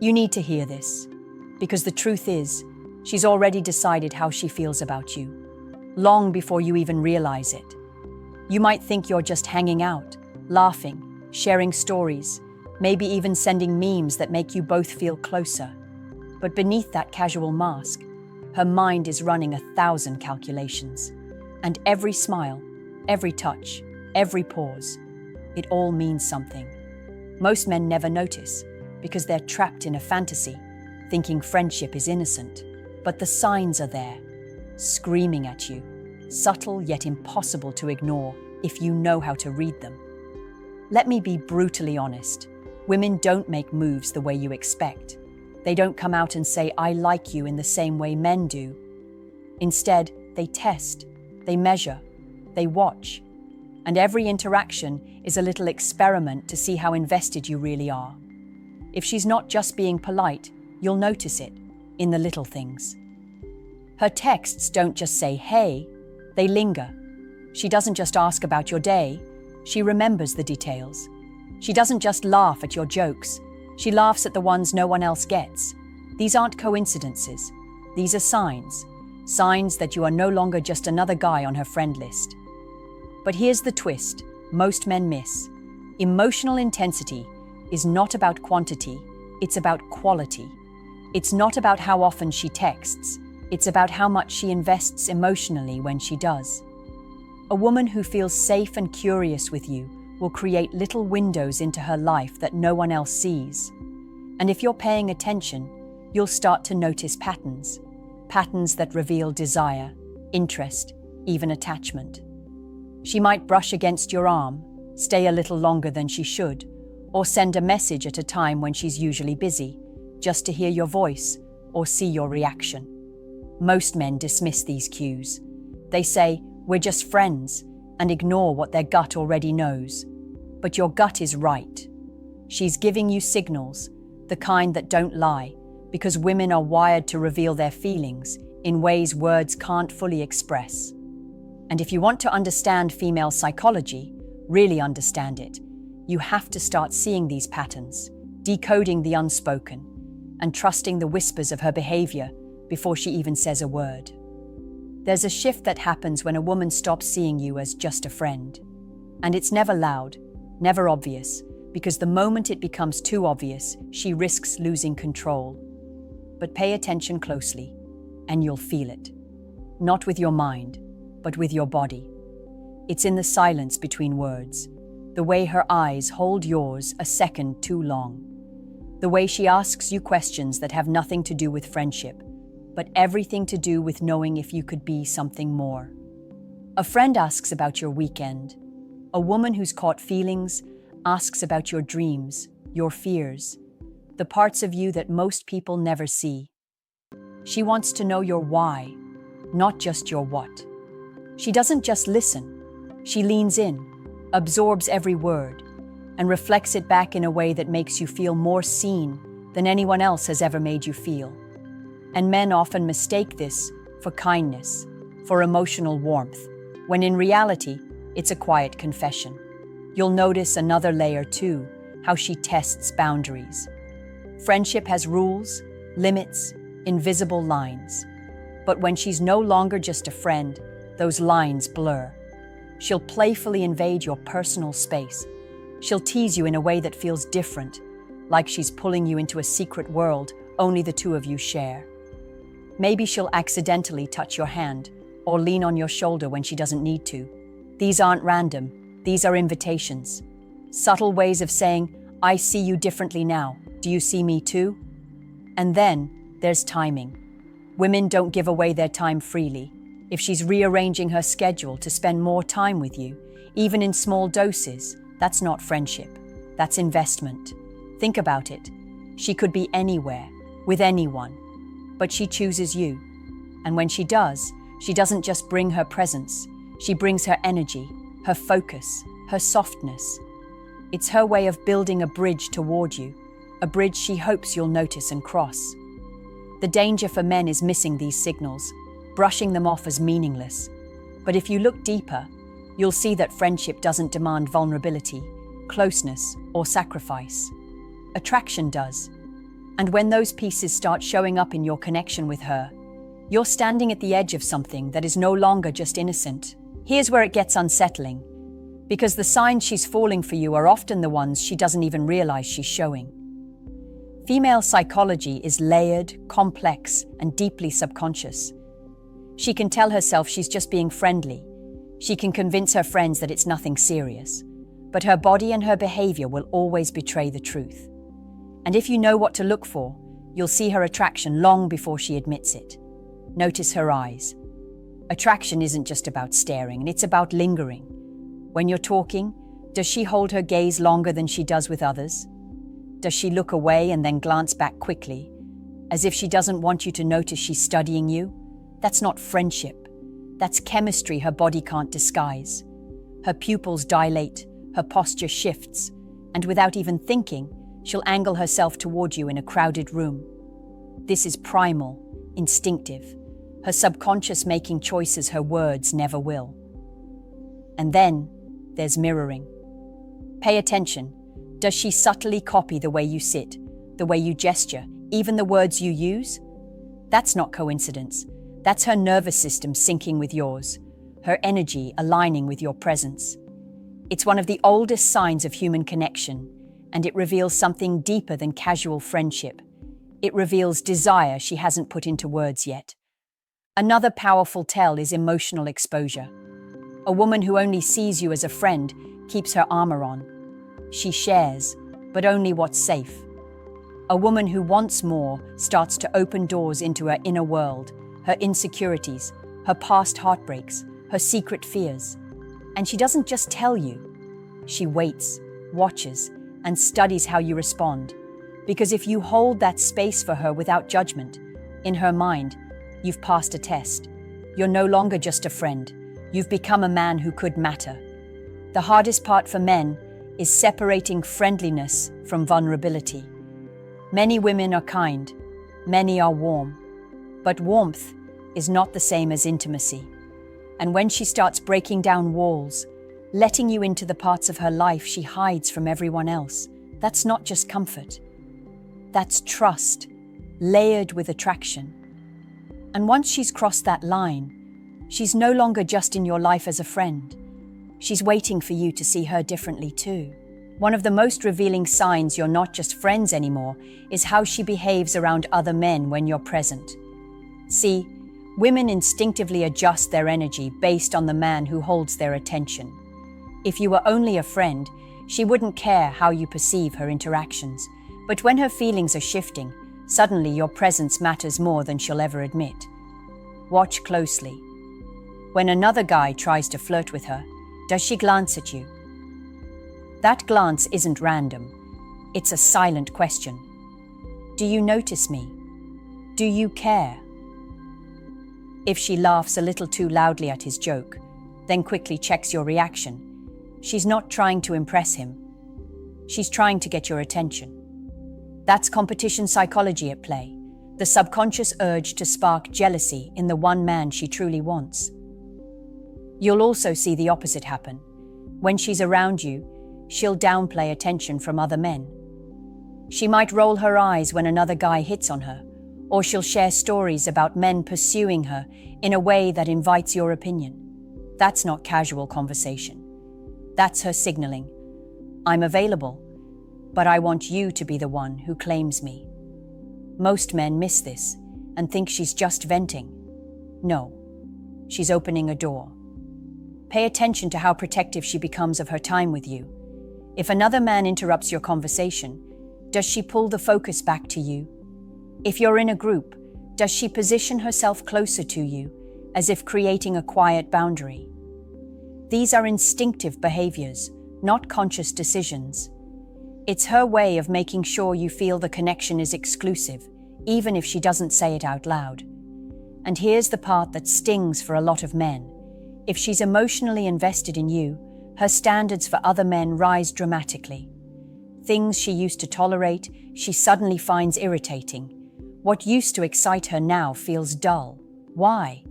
You need to hear this, because the truth is, she's already decided how she feels about you, long before you even realize it. You might think you're just hanging out, laughing, sharing stories, maybe even sending memes that make you both feel closer. But beneath that casual mask, her mind is running 1,000 calculations. And every smile, every touch, every pause, it all means something. Most men never notice because they're trapped in a fantasy, thinking friendship is innocent. But the signs are there, screaming at you, subtle yet impossible to ignore if you know how to read them. Let me be brutally honest. Women don't make moves the way you expect. They don't come out and say, "I like you," in the same way men do. Instead, they test, they measure, they watch. And every interaction is a little experiment to see how invested you really are. If she's not just being polite, you'll notice it in the little things. Her texts don't just say, "Hey," they linger. She doesn't just ask about your day, she remembers the details. She doesn't just laugh at your jokes, she laughs at the ones no one else gets. These aren't coincidences. These are signs. Signs that you are no longer just another guy on her friend list. But here's the twist most men miss. Emotional intensity is not about quantity, it's about quality. It's not about how often she texts, it's about how much she invests emotionally when she does. A woman who feels safe and curious with you will create little windows into her life that no one else sees. And if you're paying attention, you'll start to notice patterns. Patterns that reveal desire, interest, even attachment. She might brush against your arm, stay a little longer than she should, or send a message at a time when she's usually busy, just to hear your voice or see your reaction. Most men dismiss these cues. They say, "We're just friends," and ignore what their gut already knows. But your gut is right. She's giving you signals, the kind that don't lie, because women are wired to reveal their feelings in ways words can't fully express. And if you want to understand female psychology, really understand it, you have to start seeing these patterns, decoding the unspoken, and trusting the whispers of her behavior before she even says a word. There's a shift that happens when a woman stops seeing you as just a friend. And it's never loud, never obvious, because the moment it becomes too obvious, she risks losing control. But pay attention closely, and you'll feel it. Not with your mind, but with your body. It's in the silence between words, the way her eyes hold yours a second too long, the way she asks you questions that have nothing to do with friendship, but everything to do with knowing if you could be something more. A friend asks about your weekend. A woman who's caught feelings asks about your dreams, your fears, the parts of you that most people never see. She wants to know your why, not just your what. She doesn't just listen. She leans in, absorbs every word, and reflects it back in a way that makes you feel more seen than anyone else has ever made you feel. And men often mistake this for kindness, for emotional warmth, when in reality, it's a quiet confession. You'll notice another layer too, how she tests boundaries. Friendship has rules, limits, invisible lines. But when she's no longer just a friend, those lines blur. She'll playfully invade your personal space. She'll tease you in a way that feels different, like she's pulling you into a secret world only the two of you share. Maybe she'll accidentally touch your hand or lean on your shoulder when she doesn't need to. These aren't random, these are invitations. Subtle ways of saying, "I see you differently now. Do you see me too?" And then there's timing. Women don't give away their time freely. If she's rearranging her schedule to spend more time with you, even in small doses, that's not friendship. That's investment. Think about it. She could be anywhere, with anyone, but she chooses you. And when she does, she doesn't just bring her presence. She brings her energy, her focus, her softness. It's her way of building a bridge toward you, a bridge she hopes you'll notice and cross. The danger for men is missing these signals, brushing them off as meaningless. But if you look deeper, you'll see that friendship doesn't demand vulnerability, closeness, or sacrifice. Attraction does. And when those pieces start showing up in your connection with her, you're standing at the edge of something that is no longer just innocent. Here's where it gets unsettling, because the signs she's falling for you are often the ones she doesn't even realize she's showing. Female psychology is layered, complex, and deeply subconscious. She can tell herself she's just being friendly. She can convince her friends that it's nothing serious. But her body and her behavior will always betray the truth. And if you know what to look for, you'll see her attraction long before she admits it. Notice her eyes. Attraction isn't just about staring, it's about lingering. When you're talking, does she hold her gaze longer than she does with others? Does she look away and then glance back quickly, as if she doesn't want you to notice she's studying you? That's not friendship. That's chemistry her body can't disguise. Her pupils dilate, her posture shifts, and without even thinking, she'll angle herself toward you in a crowded room. This is primal, instinctive, her subconscious making choices her words never will. And then there's mirroring. Pay attention. Does she subtly copy the way you sit, the way you gesture, even the words you use? That's not coincidence. That's her nervous system syncing with yours, her energy aligning with your presence. It's one of the oldest signs of human connection, and it reveals something deeper than casual friendship. It reveals desire she hasn't put into words yet. Another powerful tell is emotional exposure. A woman who only sees you as a friend keeps her armor on. She shares, but only what's safe. A woman who wants more starts to open doors into her inner world, her insecurities, her past heartbreaks, her secret fears. And she doesn't just tell you. She waits, watches, and studies how you respond. Because if you hold that space for her without judgment, in her mind, you've passed a test. You're no longer just a friend. You've become a man who could matter. The hardest part for men is separating friendliness from vulnerability. Many women are kind, many are warm, but warmth is not the same as intimacy. And when she starts breaking down walls, letting you into the parts of her life she hides from everyone else, that's not just comfort. That's trust, layered with attraction. And once she's crossed that line, she's no longer just in your life as a friend. She's waiting for you to see her differently too. One of the most revealing signs you're not just friends anymore is how she behaves around other men when you're present. See, women instinctively adjust their energy based on the man who holds their attention. If you were only a friend, she wouldn't care how you perceive her interactions. But when her feelings are shifting, suddenly your presence matters more than she'll ever admit. Watch closely. When another guy tries to flirt with her, does she glance at you? That glance isn't random. It's a silent question. Do you notice me? Do you care? If she laughs a little too loudly at his joke, then quickly checks your reaction, she's not trying to impress him. She's trying to get your attention. That's competition psychology at play, the subconscious urge to spark jealousy in the one man she truly wants. You'll also see the opposite happen. When she's around you, she'll downplay attention from other men. She might roll her eyes when another guy hits on her, or she'll share stories about men pursuing her in a way that invites your opinion. That's not casual conversation. That's her signaling. I'm available, but I want you to be the one who claims me. Most men miss this and think she's just venting. No, she's opening a door. Pay attention to how protective she becomes of her time with you. If another man interrupts your conversation, does she pull the focus back to you? If you're in a group, does she position herself closer to you, as if creating a quiet boundary? These are instinctive behaviors, not conscious decisions. It's her way of making sure you feel the connection is exclusive, even if she doesn't say it out loud. And here's the part that stings for a lot of men. If she's emotionally invested in you, her standards for other men rise dramatically. Things she used to tolerate, she suddenly finds irritating. What used to excite her now feels dull. Why?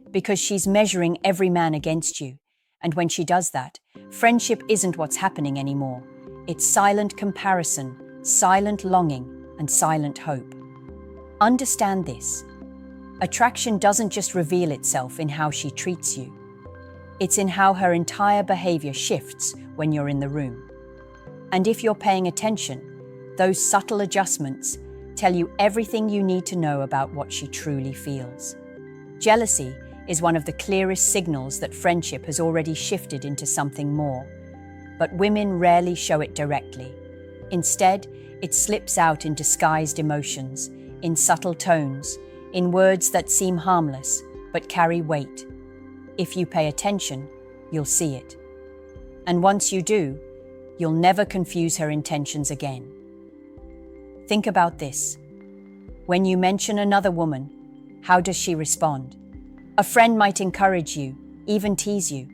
Because she's measuring every man against you. And when she does that, friendship isn't what's happening anymore. It's silent comparison, silent longing, and silent hope. Understand this. Attraction doesn't just reveal itself in how she treats you. It's in how her entire behavior shifts when you're in the room. And if you're paying attention, those subtle adjustments tell you everything you need to know about what she truly feels. Jealousy is one of the clearest signals that friendship has already shifted into something more. But women rarely show it directly. Instead, it slips out in disguised emotions, in subtle tones, in words that seem harmless but carry weight. If you pay attention, you'll see it. And once you do, you'll never confuse her intentions again. Think about this. When you mention another woman, how does she respond? A friend might encourage you, even tease you.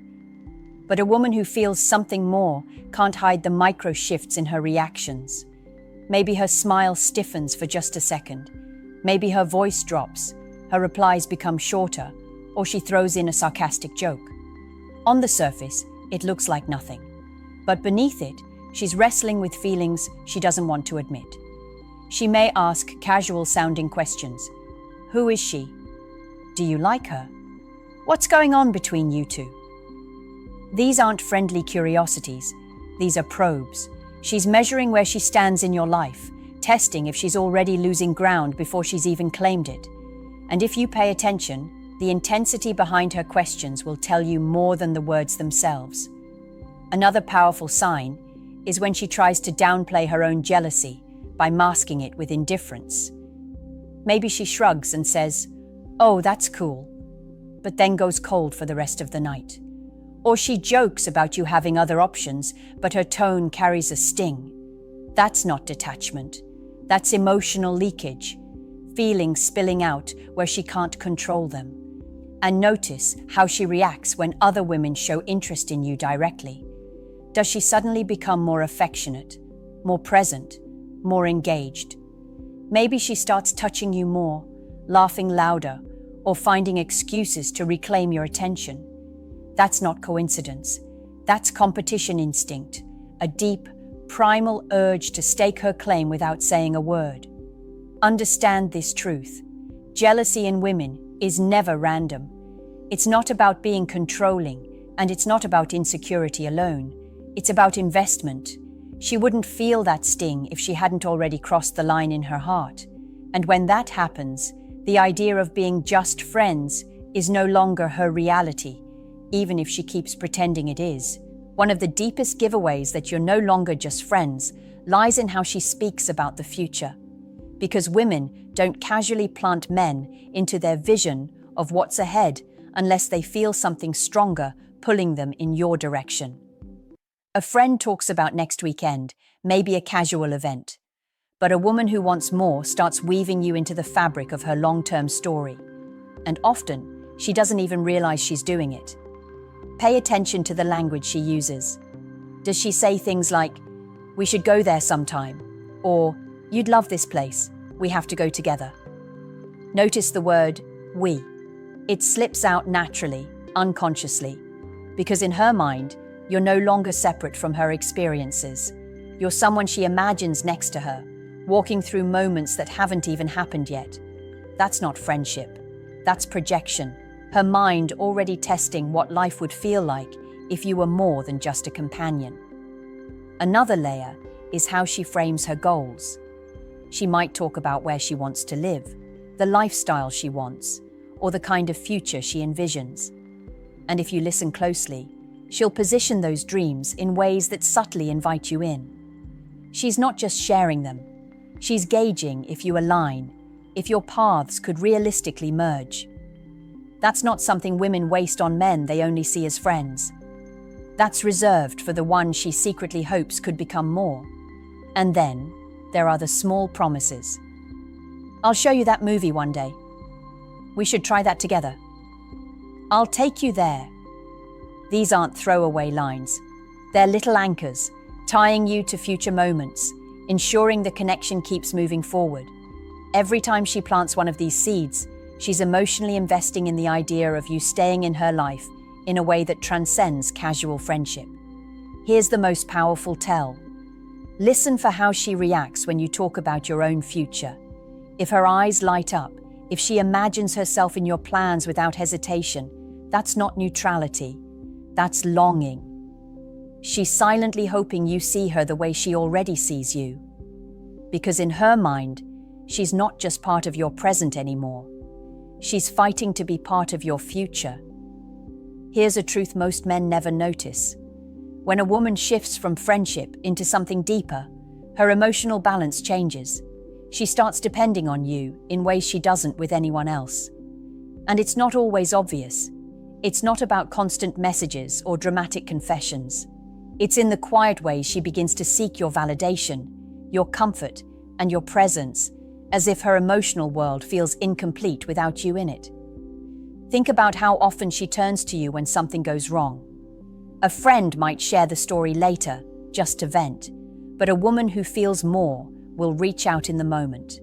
But a woman who feels something more can't hide the micro shifts in her reactions. Maybe her smile stiffens for just a second. Maybe her voice drops, her replies become shorter, or she throws in a sarcastic joke. On the surface, it looks like nothing. But beneath it, she's wrestling with feelings she doesn't want to admit. She may ask casual-sounding questions. Who is she? Do you like her? What's going on between you two? These aren't friendly curiosities. These are probes. She's measuring where she stands in your life, testing if she's already losing ground before she's even claimed it. And if you pay attention, the intensity behind her questions will tell you more than the words themselves. Another powerful sign is when she tries to downplay her own jealousy by masking it with indifference. Maybe she shrugs and says, "Oh, that's cool," but then goes cold for the rest of the night. Or she jokes about you having other options, but her tone carries a sting. That's not detachment. That's emotional leakage, feelings spilling out where she can't control them. And notice how she reacts when other women show interest in you directly. Does she suddenly become more affectionate, more present, more engaged? Maybe she starts touching you more, laughing louder, or finding excuses to reclaim your attention. That's not coincidence. That's competition instinct, a deep, primal urge to stake her claim without saying a word. Understand this truth. Jealousy in women is never random. It's not about being controlling, and it's not about insecurity alone. It's about investment. She wouldn't feel that sting if she hadn't already crossed the line in her heart. And when that happens, the idea of being just friends is no longer her reality, even if she keeps pretending it is. One of the deepest giveaways that you're no longer just friends lies in how she speaks about the future. Because women don't casually plant men into their vision of what's ahead unless they feel something stronger pulling them in your direction. A friend talks about next weekend, maybe a casual event. But a woman who wants more starts weaving you into the fabric of her long-term story. And often, she doesn't even realize she's doing it. Pay attention to the language she uses. Does she say things like, "We should go there sometime," or "You'd love this place, we have to go together"? Notice the word "we." It slips out naturally, unconsciously, because in her mind, you're no longer separate from her experiences. You're someone she imagines next to her, walking through moments that haven't even happened yet. That's not friendship. That's projection. Her mind already testing what life would feel like if you were more than just a companion. Another layer is how she frames her goals. She might talk about where she wants to live, the lifestyle she wants, or the kind of future she envisions. And if you listen closely, she'll position those dreams in ways that subtly invite you in. She's not just sharing them. She's gauging if you align, if your paths could realistically merge. That's not something women waste on men they only see as friends. That's reserved for the one she secretly hopes could become more. And then, there are the small promises. "I'll show you that movie one day. We should try that together. I'll take you there." These aren't throwaway lines. They're little anchors, tying you to future moments, ensuring the connection keeps moving forward. Every time she plants one of these seeds, she's emotionally investing in the idea of you staying in her life in a way that transcends casual friendship. Here's the most powerful tell. Listen for how she reacts when you talk about your own future. If her eyes light up, if she imagines herself in your plans without hesitation, that's not neutrality, that's longing. She's silently hoping you see her the way she already sees you. Because in her mind, she's not just part of your present anymore. She's fighting to be part of your future. Here's a truth most men never notice. When a woman shifts from friendship into something deeper, her emotional balance changes. She starts depending on you in ways she doesn't with anyone else. And it's not always obvious. It's not about constant messages or dramatic confessions. It's in the quiet ways she begins to seek your validation, your comfort, and your presence, as if her emotional world feels incomplete without you in it. Think about how often she turns to you when something goes wrong. A friend might share the story later, just to vent, but a woman who feels more will reach out in the moment.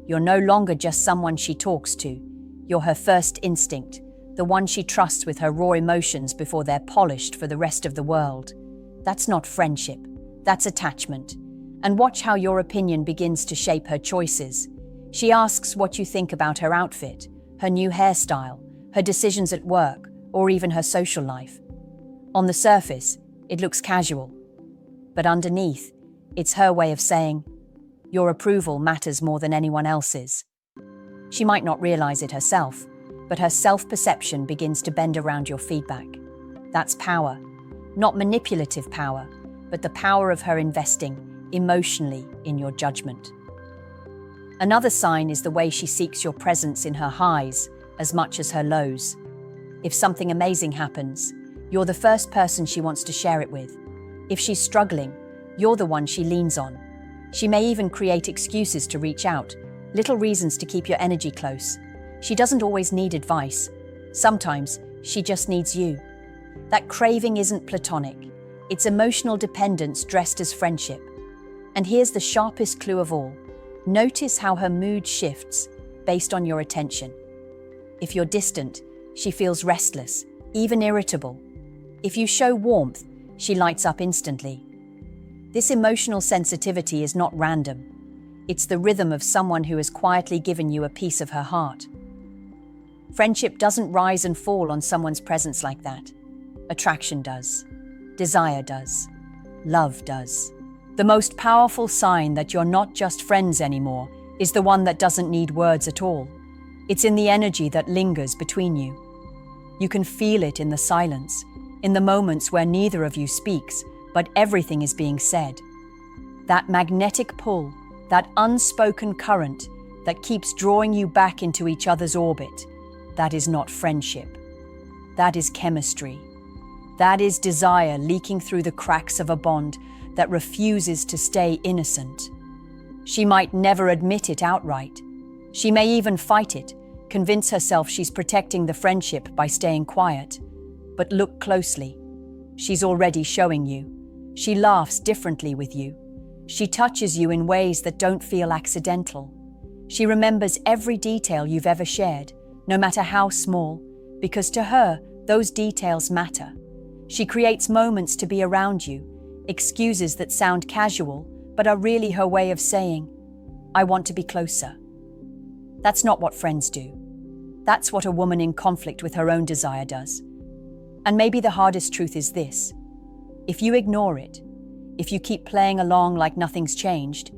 You're no longer just someone she talks to. You're her first instinct, the one she trusts with her raw emotions before they're polished for the rest of the world. That's not friendship, that's attachment. And watch how your opinion begins to shape her choices. She asks what you think about her outfit, her new hairstyle, her decisions at work, or even her social life. On the surface, it looks casual. But underneath, it's her way of saying, your approval matters more than anyone else's. She might not realize it herself, but her self-perception begins to bend around your feedback. That's power. Not manipulative power, but the power of her investing emotionally in your judgment. Another sign is the way she seeks your presence in her highs as much as her lows. If something amazing happens, you're the first person she wants to share it with. If she's struggling, you're the one she leans on. She may even create excuses to reach out, little reasons to keep your energy close. She doesn't always need advice. Sometimes she just needs you. That craving isn't platonic. It's emotional dependence dressed as friendship. And here's the sharpest clue of all. Notice how her mood shifts based on your attention. If you're distant, she feels restless, even irritable. If you show warmth, she lights up instantly. This emotional sensitivity is not random. It's the rhythm of someone who has quietly given you a piece of her heart. Friendship doesn't rise and fall on someone's presence like that. Attraction does. Desire does. Love does. The most powerful sign that you're not just friends anymore is the one that doesn't need words at all. It's in the energy that lingers between you. You can feel it in the silence, in the moments where neither of you speaks, but everything is being said. That magnetic pull, that unspoken current that keeps drawing you back into each other's orbit, that is not friendship. That is chemistry. That is desire leaking through the cracks of a bond that refuses to stay innocent. She might never admit it outright. She may even fight it, convince herself she's protecting the friendship by staying quiet. But look closely. She's already showing you. She laughs differently with you. She touches you in ways that don't feel accidental. She remembers every detail you've ever shared, no matter how small, because to her, those details matter. She creates moments to be around you, excuses that sound casual, but are really her way of saying, I want to be closer. That's not what friends do. That's what a woman in conflict with her own desire does. And maybe the hardest truth is this. If you ignore it, if you keep playing along like nothing's changed,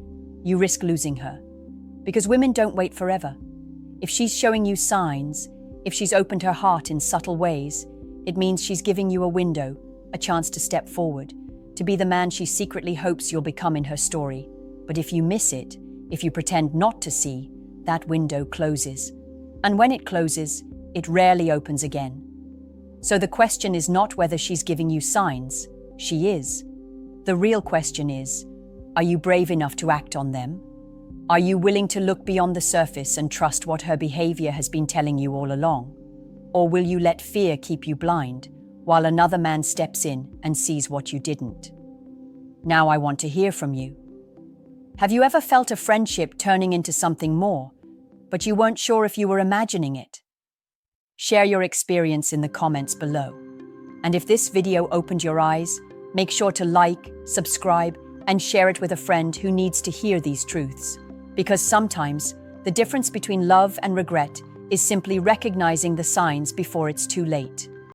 you risk losing her. Because women don't wait forever. If she's showing you signs, if she's opened her heart in subtle ways, it means she's giving you a window, a chance to step forward, to be the man she secretly hopes you'll become in her story. But if you miss it, if you pretend not to see, that window closes. And when it closes, it rarely opens again. So the question is not whether she's giving you signs. She is. The real question is, are you brave enough to act on them? Are you willing to look beyond the surface and trust what her behavior has been telling you all along? Or will you let fear keep you blind while another man steps in and sees what you didn't? Now I want to hear from you. Have you ever felt a friendship turning into something more, but you weren't sure if you were imagining it? Share your experience in the comments below. And if this video opened your eyes, make sure to like, subscribe, and share it with a friend who needs to hear these truths. Because sometimes, the difference between love and regret is simply recognizing the signs before it's too late.